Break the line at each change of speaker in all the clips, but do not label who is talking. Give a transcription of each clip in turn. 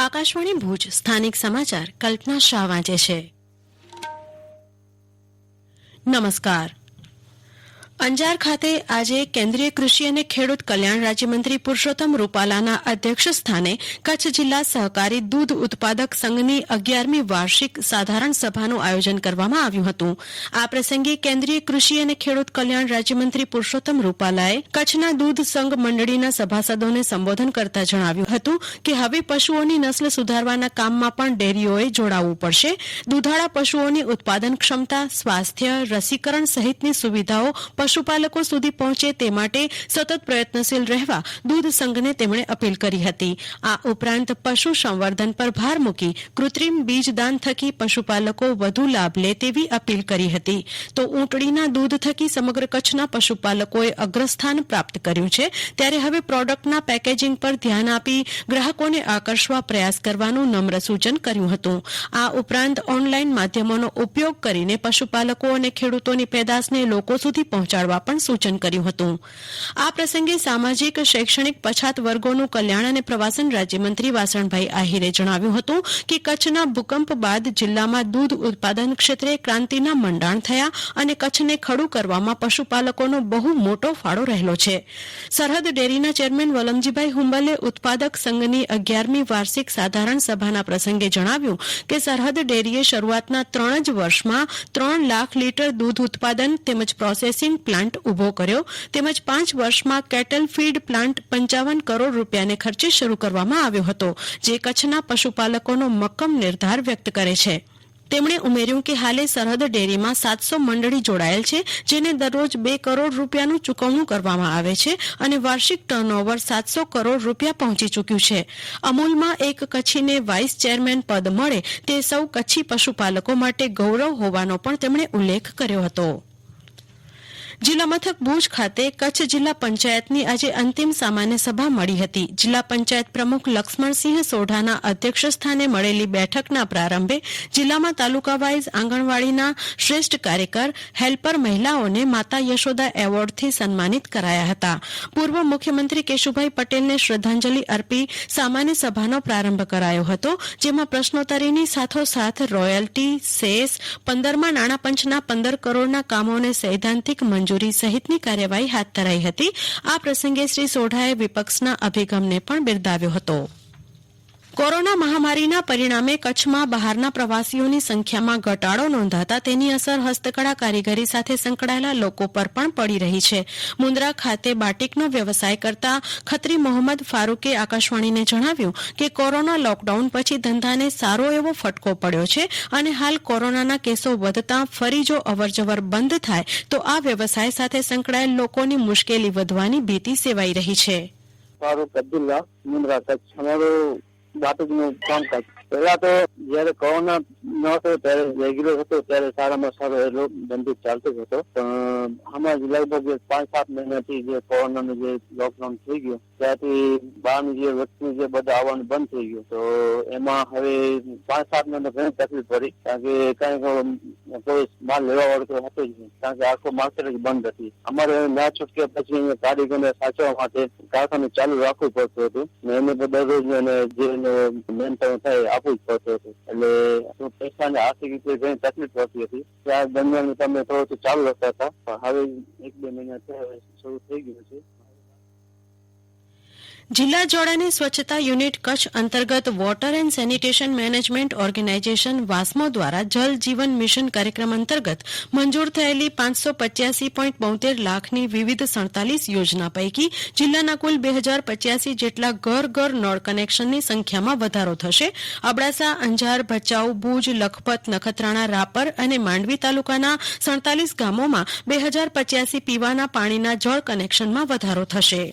આકાશવાણી ભુજ સ્થાનિક સમાચાર કલ્પના શાહ વાંચે છે. નમસ્કાર. અંજાર ખાતે આજે કેન્દ્રીય કૃષિ અને ખેડૂત કલ્યાણ રાજ્યમંત્રી પુરુષોત્તમ રૂપાલાના અધ્યક્ષ સ્થાને કચ્છ જિલ્લા સહકારી દૂધ ઉત્પાદક સંઘની 11મી વાર્ષિક સાધારણ સભાનું આયોજન કરવામાં આવ્યું હતું. આ પ્રસંગે કેન્દ્રીય કૃષિ અને ખેડૂત કલ્યાણ રાજ્યમંત્રી પુરુષોત્તમ રૂપાલાએ કચ્છના દૂધ સંઘ મંડળીના સભાસદોને સંબોધન કરતા જણાવ્યું હતું કે હવે પશુઓની નસ્લ સુધારવાના કામમાં પણ ડેરીઓએ જોડાવવું પડશે. દૂધાળા પશુઓની ઉત્પાદન ક્ષમતા, સ્વાસ્થ્ય, રસીકરણ સહિતની સુવિધાઓ પશુપાલકો સુધી પહોંચે તે માટે સતત પ્રયત્નશીલ રહેવા દૂધ સંઘને તેમણે અપીલ કરી હતી. આ ઉપરાંત પશુ સંવર્ધન પર ભાર મૂકી કૃત્રિમ બીજદાન થકી પશુપાલકો વધુ લાભ લે તેવી અપીલ કરી હતી. તો ઊંટડીના દૂધ થકી સમગ્ર કચ્છના પશુપાલકોએ અગ્રસ્થાન પ્રાપ્ત કર્યું છે, ત્યારે હવે પ્રોડક્ટના પેકેજિંગ પર ધ્યાન આપી ગ્રાહકોને આકર્ષવા પ્રયાસ કરવાનું નમ્ર સૂચન કર્યું હતું. આ ઉપરાંત ઓનલાઈન માધ્યમોનો ઉપયોગ કરીને પશુપાલકો અને ખેડૂતોની પેદાશને લોકો સુધી પહોંચાડવા પણ સૂચન કર્યું હતું. આ પ્રસંગે સામાજિક શૈક્ષણિક પછાત વર્ગોનું કલ્યાણ અને પ્રવાસન રાજ્યમંત્રી વાસણભાઈ આહિરે જણાવ્યું હતું કે કચ્છના ભૂકંપ બાદ જિલ્લામાં દૂધ ઉત્પાદન ક્ષેત્રે ક્રાંતિના મંડાણ થયા અને કચ્છને ખડું કરવામાં પશુપાલકોનો બહુ મોટો ફાળો રહેલો છે. સરહદ ડેરીના ચેરમેન વલમજીભાઈ હુંબલે ઉત્પાદક સંઘની 11મી વાર્ષિક સાધારણ સભાના પ્રસંગે જણાવ્યું કે સરહદ ડેરીએ શરૂઆતના 3 જ વર્ષમાં 3 લાખ લીટર દૂધ ઉત્પાદન તેમજ પ્રોસેસિંગ પ્લાન્ટ ઉભો કર્યો, તેમજ 5 વર્ષમાં કેટલ ફીડ પ્લાન્ટ 55 કરોડ રૂપિયાને ખર્ચે શરૂ કરવામાં આવ્યો હતો, જે કચ્છના પશુપાલકોનો મક્કમ નિર્ધાર વ્યક્ત કરે છે. તેમણે ઉમેર્યું કે હાલે સરહદ ડેરીમાં 700 મંડળી જોડાયેલ છે, જેને દરરોજ 2 કરોડ રૂપિયાનું ચૂકવણું કરવામાં આવે છે અને વાર્ષિક ટર્નઓવર 700 કરોડ રૂપિયા પહોંચી ચૂક્યું છે. અમૂલમાં એક કચ્છીને વાઇસ ચેરમેન પદ મળે તે સૌ કચ્છી પશુપાલકો માટે ગૌરવ હોવાનો પણ તેમણે ઉલ્લેખ કર્યો હતો. જિલ્લા મથક ભુજ ખાતે કચ્છ જિલ્લા પંચાયતની આજે અંતિમ સામાન્ય સભા મળી હતી. જિલ્લા પંચાયત પ્રમુખ લક્ષ્મણસિંહ સોઢાના અધ્યક્ષ સ્થાને મળેલી બેઠકના પ્રારંભે જિલ્લામાં તાલુકા વાઇઝ આંગણવાડીના શ્રેષ્ઠ કાર્યકર, હેલ્પર મહિલાઓને માતા યશોદા એવોર્ડથી સન્માનિત કરાયા હતા. પૂર્વ મુખ્યમંત્રી કેશુભાઈ પટેલને શ્રદ્ધાંજલિ અર્પી સામાન્ય સભાનો પ્રારંભ કરાયો હતો, જેમાં પ્રશ્નોત્તરીની સાથોસાથ રોયલ્ટી, સેસ, 15મા નાણાપંચના 15 કરોડના કામોને સૈદ્ધાંતિક મંજૂરી સહિતની કાર્યવાહી હાથ ધરાઈ હતી. આ પ્રસંગે શ્રી સોઢાએ વિપક્ષના અભિગમને પણ બિરદાવ્યો હતો. કોરોના મહામારીના પરિણામે કચ્છમાં બહારના પ્રવાસીઓની સંખ્યામાં ઘટાડો નોંધાતા તેની અસર હસ્તકળા કારીગરી સાથે સંકળાયેલા લોકો પર પણ પડી રહી છે. મુન્દ્રા ખાતે બાટિકનો વ્યવસાય કરતા ખત્રી મોહમ્મદ ફારૂકે આકાશવાણીને જણાવ્યું કે કોરોના લોકડાઉન પછી ધંધાને સારો એવો ફટકો પડ્યો છે અને હાલ કોરોનાના કેસો વધતા ફરી જો અવરજવર બંધ થાય તો આ વ્યવસાય સાથે સંકળાયેલ લોકોની મુશ્કેલી વધવાની ભીતિ સેવાઈ રહી છે.
ફારૂક અબ્દુલ્લા, મુન્દ્રા, કચ્છ. અમારું બાટુકનું કામકાજ પહેલા તો જયારે કોરોના ન હતો ત્યારે રેગ્યુલર હતો, ત્યારે સારામાં સારો એટલો ધંધો ચાલતો જ હતો. પણ હમણાં જ લગભગ 5-7 મહિનાથી જે કોરોનાનું જે લોકડાઉન થઈ ગયું ત્યાંથી બહારની જે વ્યક્તિ જે બધા આવવાનું બંધ થઈ ગયું, તો એમાં હવે 5-7 મહિના ઘણી તકલીફ પડી. કારણ કે કોઈ માલ લેવા વાળો તો હતો જ નહીં, કારણ કે આખો માર્કેટ જ બંધ હતી. અમારે ના છૂટકે પછી કારીગરને સાચવવા માટે કારખાનું ચાલુ રાખવું પડતું હતું ને એને દરરોજ જે મેન થાય આપવું જ પડતું હતું. એટલે પૈસાને આર્થિક રીતે ઘણી તકલીફ પડતી હતી. ત્યાં દરમિયાન તમે થોડું ચાલુ રાખતા હતા, પણ હવે 1-2 મહિના શરૂ થઈ ગયું છે.
જિલ્લા જોડાની સ્વચ્છતા યુનિટ કચ્છ અંતર્ગત water and sanitation management organisation વાસ્મો દ્વારા જલ જીવન મિશન કાર્યક્રમ અંતર્ગત મંજૂર થયેલી 585.72 લાખની વિવિધ 47 યોજના પૈકી જિલ્લાના કુલ 2085 જેટલા ઘર ઘર નળ કનેક્શનની સંખ્યામાં વધારો થશે. અબડાસા, અંજાર, ભચાઉ, ભુજ, લખપત, નખત્રાણા, રાપર અને માંડવી તાલુકાના 47 ગામોમાં 2085 પીવાના પાણીના જળ કનેક્શનમાં વધારો થશે.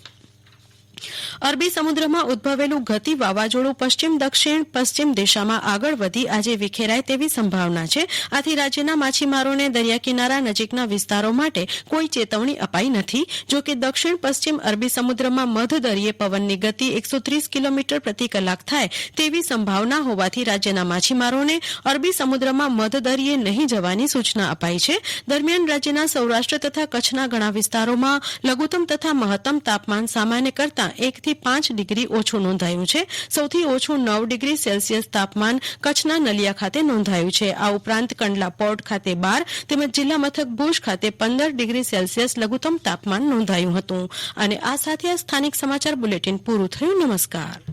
અરબી સમુદ્રમાં ઉદભવેલું ગતિ વાવાઝોડું પશ્ચિમ દક્ષિણ પશ્ચિમ દિશામાં આગળ વધી આજે વિખેરાય તેવી સંભાવના છે. આથી રાજ્યના માછીમારોને દરિયા કિનારા નજીકના વિસ્તારો માટે કોઈ ચેતવણી અપાઈ નથી. જો કે દક્ષિણ પશ્ચિમ અરબી સમુદ્રમાં મધદરિયે પવનની ગતિ 130 કિલોમીટર પ્રતિ કલાક થાય તેવી સંભાવના હોવાથી રાજ્યના માછીમારોને અરબી સમુદ્રમાં મધદરિયે નહીં જવાની સૂચના અપાઈ છે. દરમિયાન રાજ્યના સૌરાષ્ટ્ર તથા કચ્છના ઘણા વિસ્તારોમાં લઘુત્તમ તથા મહત્તમ તાપમાન સામાન્ય કરતાં તાપમાનમાં 1 થી 5 ડિગ્રી ઓછું નોંધાયું છે. સૌથી ઓછું 9 ડિગ્રી સેલ્સિયસ તાપમાન કચ્છના નલિયા ખાતે નોંધાયું છે. આ ઉપરાંત કંડલા પોર્ટ ખાતે 12 તેમજ જિલ્લા મથક ભુજ ખાતે 15 ડિગ્રી સેલ્સિયસ લઘુત્તમ તાપમાન નોંધાયું હતું. અને આ સાથે આ સ્થાનિક સમાચાર બુલેટિન પૂરું થયું. નમસ્કાર.